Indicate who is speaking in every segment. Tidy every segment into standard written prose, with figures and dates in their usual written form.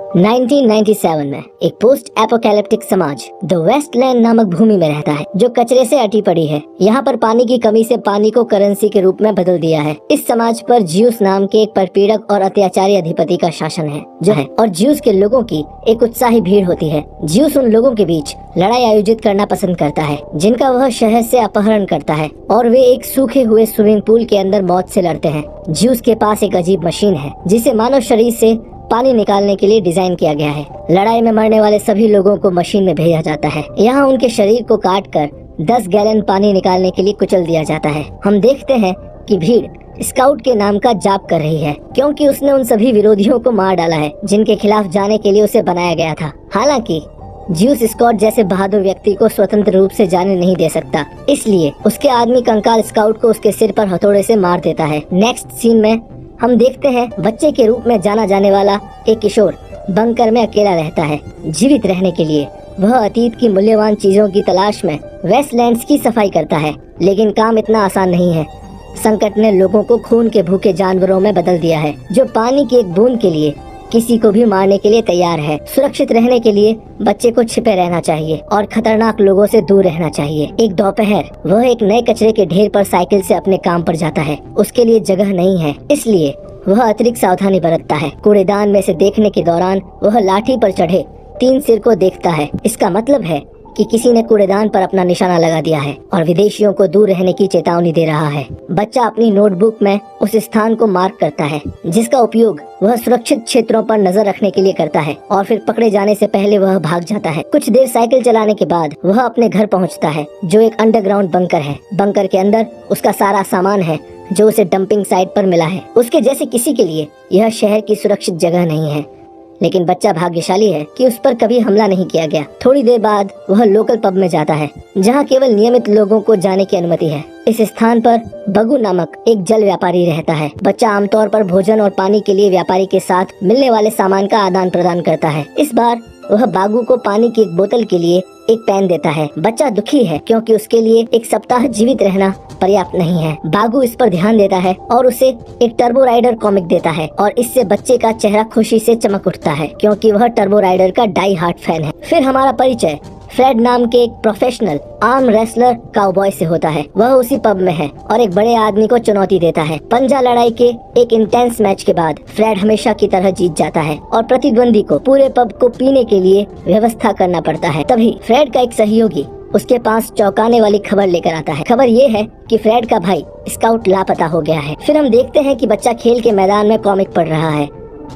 Speaker 1: 1997 में एक post apocalyptic समाज द वेस्टलैंड नामक भूमि में रहता है जो कचरे से अटी पड़ी है। यहाँ पर पानी की कमी से पानी को करेंसी के रूप में बदल दिया है। इस समाज पर ज्यूस नाम के एक परपीड़क और अत्याचारी अधिपति का शासन है और ज्यूस के लोगों की एक उत्साही भीड़ होती है। ज्यूस उन लोगों के बीच लड़ाई आयोजित करना पसंद करता है जिनका वह शहर से अपहरण करता है और वे एक सूखे हुए स्विमिंग पूल के अंदर मौत से लड़ते हैं। ज्यूस के पास एक अजीब मशीन है जिसे मानव शरीर से पानी निकालने के लिए डिजाइन किया गया है। लड़ाई में मरने वाले सभी लोगों को मशीन में भेजा जाता है। यहाँ उनके शरीर को काट कर 10 गैलन पानी निकालने के लिए कुचल दिया जाता है। हम देखते हैं कि भीड़ स्काउट के नाम का जाप कर रही है क्योंकि उसने उन सभी विरोधियों को मार डाला है जिनके खिलाफ जाने के लिए उसे बनाया गया था। हालांकि ज्यूस स्कॉट जैसे बहादुर व्यक्ति को स्वतंत्र रूप से जाने नहीं दे सकता, इसलिए उसके आदमी कंकाल स्काउट को उसके सिर पर हथौड़े से मार देता है। नेक्स्ट सीन में हम देखते हैं बच्चे के रूप में जाना जाने वाला एक किशोर बंकर में अकेला रहता है। जीवित रहने के लिए वह अतीत की मूल्यवान चीजों की तलाश में वेस्टलैंड्स की सफाई करता है, लेकिन काम इतना आसान नहीं है। संकट ने लोगों को खून के भूखे जानवरों में बदल दिया है जो पानी की एक बूंद के लिए किसी को भी मारने के लिए तैयार है। सुरक्षित रहने के लिए बच्चे को छिपे रहना चाहिए और खतरनाक लोगों से दूर रहना चाहिए। एक दोपहर वह एक नए कचरे के ढेर पर साइकिल से अपने काम पर जाता है। उसके लिए जगह नहीं है, इसलिए वह अतिरिक्त सावधानी बरतता है। कूड़ेदान में से देखने के दौरान वह लाठी पर चढ़े 3 सिर को देखता है। इसका मतलब है कि किसी ने कूड़ेदान पर अपना निशाना लगा दिया है और विदेशियों को दूर रहने की चेतावनी दे रहा है। बच्चा अपनी नोटबुक में उस स्थान को मार्क करता है जिसका उपयोग वह सुरक्षित क्षेत्रों पर नजर रखने के लिए करता है और फिर पकड़े जाने से पहले वह भाग जाता है। कुछ देर साइकिल चलाने के बाद वह अपने घर पहुंचता है जो एक अंडरग्राउंड बंकर है। बंकर के अंदर उसका सारा सामान है जो उसे डंपिंग साइट पर मिला है। उसके जैसे किसी के लिए यह शहर की सुरक्षित जगह नहीं है, लेकिन बच्चा भाग्यशाली है कि उस पर कभी हमला नहीं किया गया। थोड़ी देर बाद वह लोकल पब में जाता है जहां केवल नियमित लोगों को जाने की अनुमति है। इस स्थान पर बगू नामक एक जल व्यापारी रहता है। बच्चा आमतौर पर भोजन और पानी के लिए व्यापारी के साथ मिलने वाले सामान का आदान प्रदान करता है। इस बार वह बागू को पानी की एक बोतल के लिए एक पेन देता है। बच्चा दुखी है क्योंकि उसके लिए एक सप्ताह जीवित रहना पर्याप्त नहीं है। बागू इस पर ध्यान देता है और उसे एक टर्बो राइडर कॉमिक देता है और इससे बच्चे का चेहरा खुशी से चमक उठता है क्योंकि वह टर्बो राइडर का डाई हार्ट फैन है। फिर हमारा परिचय फ्रेड नाम के एक प्रोफेशनल आर्म रेसलर काउबॉय से होता है। वह उसी पब में है और एक बड़े आदमी को चुनौती देता है। पंजा लड़ाई के एक इंटेंस मैच के बाद फ्रेड हमेशा की तरह जीत जाता है और प्रतिद्वंदी को पूरे पब को पीने के लिए व्यवस्था करना पड़ता है। तभी फ्रेड का एक सहयोगी उसके पास चौंकाने वाली खबर लेकर आता है। खबर ये है कि फ्रेड का भाई स्काउट लापता हो गया है। फिर हम देखते हैं कि बच्चा खेल के मैदान में कॉमिक पढ़ रहा है।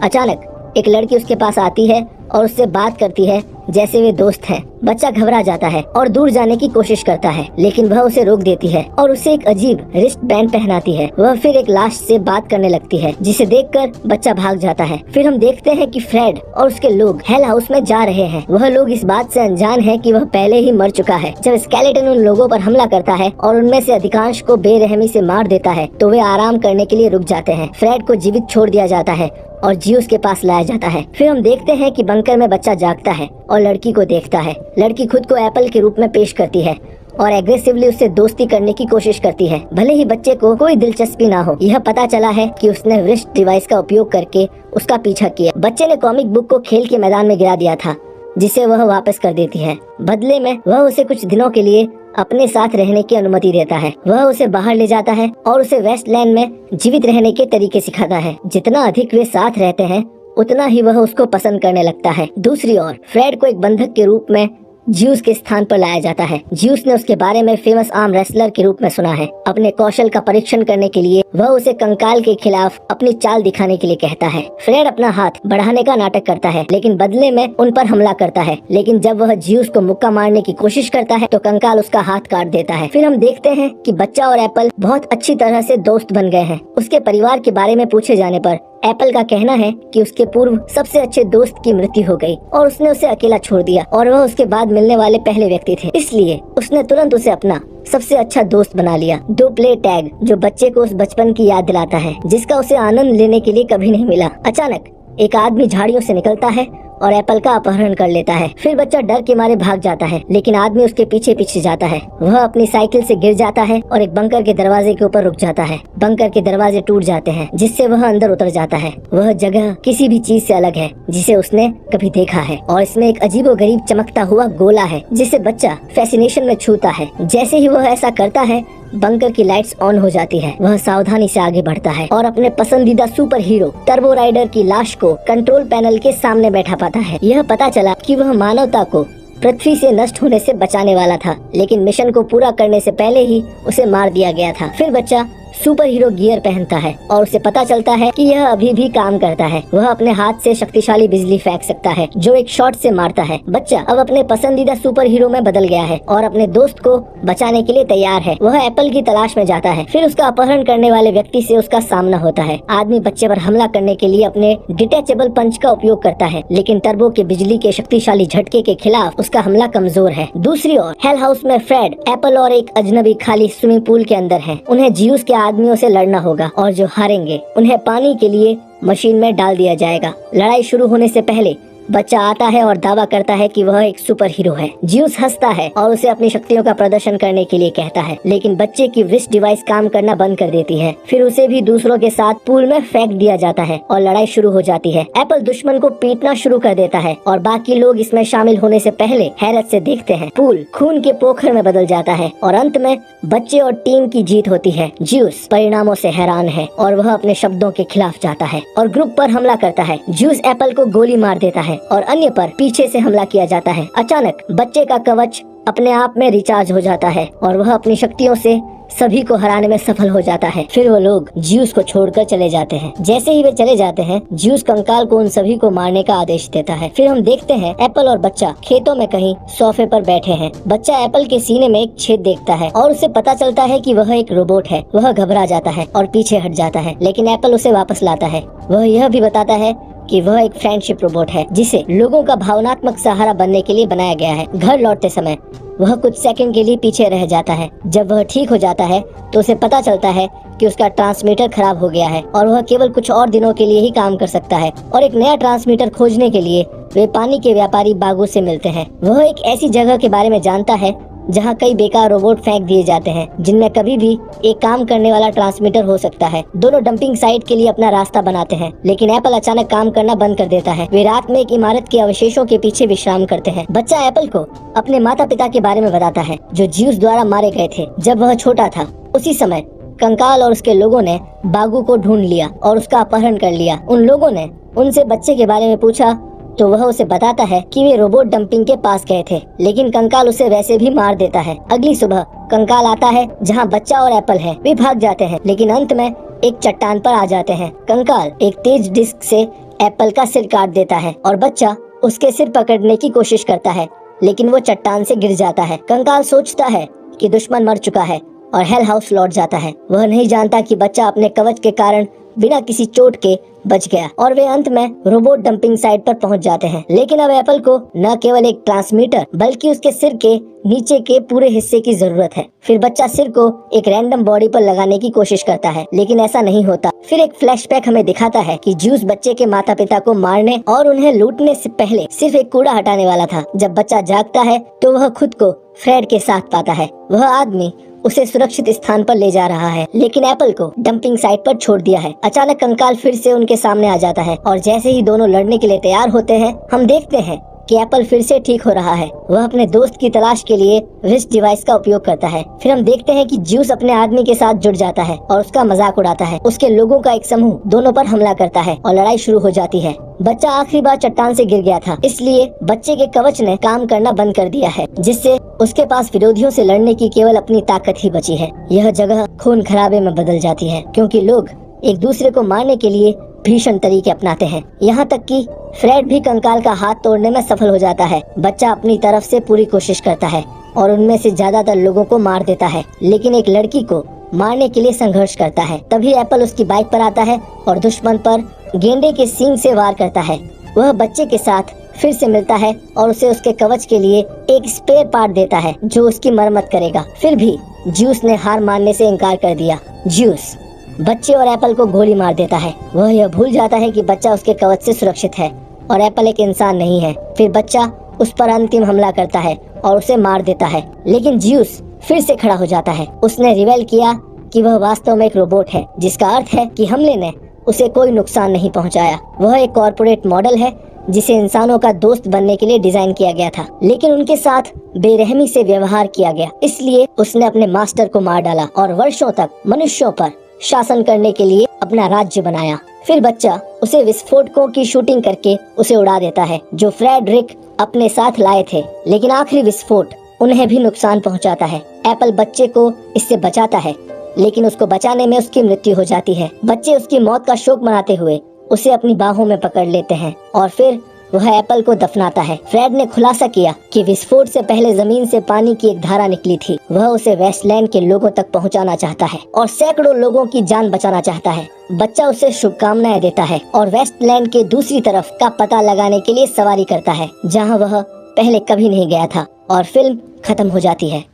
Speaker 1: अचानक एक लड़की उसके पास आती है और उससे बात करती है जैसे वे दोस्त हैं। बच्चा घबरा जाता है और दूर जाने की कोशिश करता है, लेकिन वह उसे रोक देती है और उसे एक अजीब रिस्ट बैंड पहनाती है। वह फिर एक लाश से बात करने लगती है जिसे देखकर बच्चा भाग जाता है। फिर हम देखते हैं कि फ्रेड और उसके लोग हेल हाउस में जा रहे हैं। वह लोग इस बात से अनजान है कि वह पहले ही मर चुका है। जब स्केलेटन उन लोगों पर हमला करता है और उनमें से अधिकांश को बेरहमी से मार देता है तो वे आराम करने के लिए रुक जाते हैं। फ्रेड को जीवित छोड़ दिया जाता है और ज्यूस के पास लाया जाता है। फिर हम देखते हैं कि बंकर में बच्चा जागता है और लड़की को देखता है। लड़की खुद को एप्पल के रूप में पेश करती है और एग्रेसिवली उससे दोस्ती करने की कोशिश करती है। भले ही बच्चे को कोई दिलचस्पी ना हो, यह पता चला है कि उसने रिस्ट डिवाइस का उपयोग करके उसका पीछा किया। बच्चे ने कॉमिक बुक को खेल के मैदान में गिरा दिया था जिसे वह वापस कर देती है। बदले में वह उसे कुछ दिनों के लिए अपने साथ रहने की अनुमति देता है। वह उसे बाहर ले जाता है और उसे वेस्टलैंड में जीवित रहने के तरीके सिखाता है। जितना अधिक वे साथ रहते हैं उतना ही वह उसको पसंद करने लगता है। दूसरी ओर फ्रेड को एक बंधक के रूप में ज्यूस के स्थान पर लाया जाता है। ज्यूस ने उसके बारे में फेमस आर्म रेसलर के रूप में सुना है। अपने कौशल का परीक्षण करने के लिए वह उसे कंकाल के खिलाफ अपनी चाल दिखाने के लिए कहता है। फ्रेड अपना हाथ बढ़ाने का नाटक करता है लेकिन बदले में उन पर हमला करता है, लेकिन जब वह ज्यूस को मुक्का मारने की कोशिश करता है तो कंकाल उसका हाथ काट देता है। फिर हम देखते हैं कि बच्चा और एप्पल बहुत अच्छी तरह से दोस्त बन गए हैं। उसके परिवार के बारे में पूछे जाने पर एप्पल का कहना है कि उसके पूर्व सबसे अच्छे दोस्त की मृत्यु हो गई और उसने उसे अकेला छोड़ दिया और वह उसके बाद मिलने वाले पहले व्यक्ति थे, इसलिए उसने तुरंत उसे अपना सबसे अच्छा दोस्त बना लिया। डू प्ले टैग जो बच्चे को उस बचपन की याद दिलाता है जिसका उसे आनंद लेने के लिए कभी नहीं मिला। अचानक एक आदमी झाड़ियों से निकलता है और एप्पल का अपहरण कर लेता है। फिर बच्चा डर के मारे भाग जाता है, लेकिन आदमी उसके पीछे पीछे जाता है। वह अपनी साइकिल से गिर जाता है और एक बंकर के दरवाजे के ऊपर रुक जाता है। बंकर के दरवाजे टूट जाते हैं, जिससे वह अंदर उतर जाता है। वह जगह किसी भी चीज से अलग है जिसे उसने कभी देखा है, और इसमें एक अजीबोगरीब चमकता हुआ गोला है जिसे बच्चा फैसिनेशन में छूता है। जैसे ही वह ऐसा करता है, बंकर की लाइट्स ऑन हो जाती है। वह सावधानी से आगे बढ़ता है और अपने पसंदीदा सुपर हीरो टर्बो राइडर की लाश को कंट्रोल पैनल के सामने बैठा पाता है। यह पता चला कि वह मानवता को पृथ्वी से नष्ट होने से बचाने वाला था, लेकिन मिशन को पूरा करने से पहले ही उसे मार दिया गया था। फिर बच्चा सुपर हीरो गियर पहनता है और उसे पता चलता है कि यह अभी भी काम करता है। वह अपने हाथ से शक्तिशाली बिजली फेंक सकता है जो एक शॉट से मारता है। बच्चा अब अपने पसंदीदा सुपर हीरो में बदल गया है और अपने दोस्त को बचाने के लिए तैयार है। वह एप्पल की तलाश में जाता है। फिर उसका अपहरण करने वाले व्यक्ति से उसका सामना होता है। आदमी बच्चे पर हमला करने के लिए अपने डिटैचेबल पंच का उपयोग करता है, लेकिन टर्बो के बिजली के शक्तिशाली झटके के खिलाफ उसका हमला कमजोर है। दूसरी ओर हेल हाउस में फ्रेड, एप्पल और एक अजनबी खाली स्विमिंग पूल के अंदर है। उन्हें जियूस के आदमियों से लड़ना होगा और जो हारेंगे उन्हें पानी के लिए मशीन में डाल दिया जाएगा। लड़ाई शुरू होने से पहले बच्चा आता है और दावा करता है कि वह एक सुपर हीरो है। जियूस हंसता है और उसे अपनी शक्तियों का प्रदर्शन करने के लिए कहता है, लेकिन बच्चे की रिस्ट डिवाइस काम करना बंद कर देती है। फिर उसे भी दूसरों के साथ पूल में फेंक दिया जाता है और लड़ाई शुरू हो जाती है। एप्पल दुश्मन को पीटना शुरू कर देता है और बाकी लोग इसमें शामिल होने से पहले हैरत से देखते हैं। पूल खून के पोखर में बदल जाता है और अंत में बच्चे और टीम की जीत होती है। जियूस परिणामों से हैरान है और वह अपने शब्दों के खिलाफ जाता है और ग्रुप पर हमला करता है। जियूस एप्पल को गोली मार देता है और अन्य पर पीछे से हमला किया जाता है। अचानक बच्चे का कवच अपने आप में रिचार्ज हो जाता है और वह अपनी शक्तियों से सभी को हराने में सफल हो जाता है। फिर वो लोग जियूस को छोड़कर चले जाते हैं। जैसे ही वे चले जाते हैं, जियूस कंकाल को उन सभी को मारने का आदेश देता है। फिर हम देखते हैं एप्पल और बच्चा खेतों में कहीं सोफे पर बैठे हैं। बच्चा एप्पल के सीने में एक छेद देखता है और उसे पता चलता है कि वह एक रोबोट है। वह घबरा जाता है और पीछे हट जाता है, लेकिन एप्पल उसे वापस लाता है। वह यह भी बताता है कि वह एक फ्रेंडशिप रोबोट है जिसे लोगों का भावनात्मक सहारा बनने के लिए बनाया गया है। घर लौटते समय वह कुछ सेकंड के लिए पीछे रह जाता है। जब वह ठीक हो जाता है तो उसे पता चलता है कि उसका ट्रांसमीटर खराब हो गया है और वह केवल कुछ और दिनों के लिए ही काम कर सकता है। और एक नया ट्रांसमीटर खोजने के लिए वे पानी के व्यापारी बागो से मिलते हैं। वह एक ऐसी जगह के बारे में जानता है जहाँ कई बेकार रोबोट फेंक दिए जाते हैं, जिनमें कभी भी एक काम करने वाला ट्रांसमीटर हो सकता है। दोनों डंपिंग साइट के लिए अपना रास्ता बनाते हैं, लेकिन एप्पल अचानक काम करना बंद कर देता है। वे रात में एक इमारत के अवशेषों के पीछे विश्राम करते हैं। बच्चा एप्पल को अपने माता पिता के बारे में बताता है जो जियूस द्वारा मारे गए थे जब वह छोटा था। उसी समय कंकाल और उसके लोगों ने बागू को ढूंढ लिया और उसका अपहरण कर लिया। उन लोगों ने उनसे बच्चे के बारे में पूछा तो वह उसे बताता है कि वे रोबोट डंपिंग के पास गए थे, लेकिन कंकाल उसे वैसे भी मार देता है। अगली सुबह कंकाल आता है जहां बच्चा और एप्पल है। वे भाग जाते हैं, लेकिन अंत में एक चट्टान पर आ जाते हैं। कंकाल एक तेज डिस्क से एप्पल का सिर काट देता है और बच्चा उसके सिर पकड़ने की कोशिश करता है, लेकिन वो चट्टान से गिर जाता है। कंकाल सोचता है कि दुश्मन मर चुका है और हेल हाउस लौट जाता है। वह नहीं जानता कि बच्चा अपने कवच के कारण बिना किसी चोट के बच गया और वे अंत में रोबोट डंपिंग साइट पर पहुंच जाते हैं। लेकिन अब एप्पल को न केवल एक ट्रांसमीटर बल्कि उसके सिर के नीचे के पूरे हिस्से की जरूरत है। फिर बच्चा सिर को एक रैंडम बॉडी पर लगाने की कोशिश करता है, लेकिन ऐसा नहीं होता। फिर एक फ्लैशबैक हमें दिखाता है कि जियूस बच्चे के माता पिता को मारने और उन्हें लूटने से पहले सिर्फ एक कूड़ा हटाने वाला था। जब बच्चा जागता है तो वह खुद को फ्रेड के साथ पाता है। वह आदमी उसे सुरक्षित स्थान पर ले जा रहा है, लेकिन एप्पल को डंपिंग साइट पर छोड़ दिया है। अचानक कंकाल फिर से उनके सामने आ जाता है और जैसे ही दोनों लड़ने के लिए तैयार होते हैं, हम देखते हैं कि एप्पल फिर से ठीक हो रहा है। वह अपने दोस्त की तलाश के लिए रिस्ट डिवाइस का उपयोग करता है। फिर हम देखते हैं कि जियूस अपने आदमी के साथ जुड़ जाता है और उसका मजाक उड़ाता है। उसके लोगों का एक समूह दोनों पर हमला करता है और लड़ाई शुरू हो जाती है। बच्चा आखिरी बार चट्टान से गिर गया था, इसलिए बच्चे के कवच ने काम करना बंद कर दिया है, जिससे उसके पास विरोधियों से लड़ने की केवल अपनी ताकत ही बची है। यह जगह खून खराबे में बदल जाती है क्योंकि लोग एक दूसरे को मारने के लिए भीषण तरीके अपनाते हैं। यहाँ तक कि फ्रेड भी कंकाल का हाथ तोड़ने में सफल हो जाता है। बच्चा अपनी तरफ से पूरी कोशिश करता है और उनमें से ज्यादातर लोगों को मार देता है, लेकिन एक लड़की को मारने के लिए संघर्ष करता है। तभी एप्पल उसकी बाइक पर आता है और दुश्मन पर गेंडे के सींग से वार करता है। वह बच्चे के साथ फिर से मिलता है और उसे उसके कवच के लिए एक स्पेयर पार्ट देता है जो उसकी मरम्मत करेगा। फिर भी जियूस ने हार मानने से इनकार कर दिया। जियूस बच्चे और एप्पल को गोली मार देता है। वह यह भूल जाता है कि बच्चा उसके कवच से सुरक्षित है और एप्पल एक इंसान नहीं है। फिर बच्चा उस पर अंतिम हमला करता है और उसे मार देता है, लेकिन जियूस फिर से खड़ा हो जाता है। उसने रिवेल किया कि वह वास्तव में एक रोबोट है, जिसका अर्थ है कि हमले ने उसे कोई नुकसान नहीं पहुंचाया। वह एक कॉर्पोरेट मॉडल है जिसे इंसानों का दोस्त बनने के लिए डिजाइन किया गया था, लेकिन उनके साथ बेरहमी से व्यवहार किया गया। इसलिए उसने अपने मास्टर को मार डाला और वर्षों तक मनुष्यों पर शासन करने के लिए अपना राज्य बनाया। फिर बच्चा उसे विस्फोटकों की शूटिंग करके उसे उड़ा देता है, जो फ्रेडरिक अपने साथ लाए थे, लेकिन आखिरी विस्फोट उन्हें भी नुकसान पहुंचाता है। एप्पल बच्चे को इससे बचाता है, लेकिन उसको बचाने में उसकी मृत्यु हो जाती है। बच्चे उसकी मौत का शोक मनाते हुए उसे अपनी बाहों में पकड़ लेते हैं और फिर वह एप्पल को दफनाता है। फ्रेड ने खुलासा किया कि विस्फोट से पहले जमीन से पानी की एक धारा निकली थी। वह उसे वेस्टलैंड के लोगों तक पहुंचाना चाहता है और सैकड़ों लोगों की जान बचाना चाहता है। बच्चा उसे शुभकामनाएं देता है और वेस्टलैंड के दूसरी तरफ का पता लगाने के लिए सवारी करता है, जहां वह पहले कभी नहीं गया था, और फिल्म खत्म हो जाती है।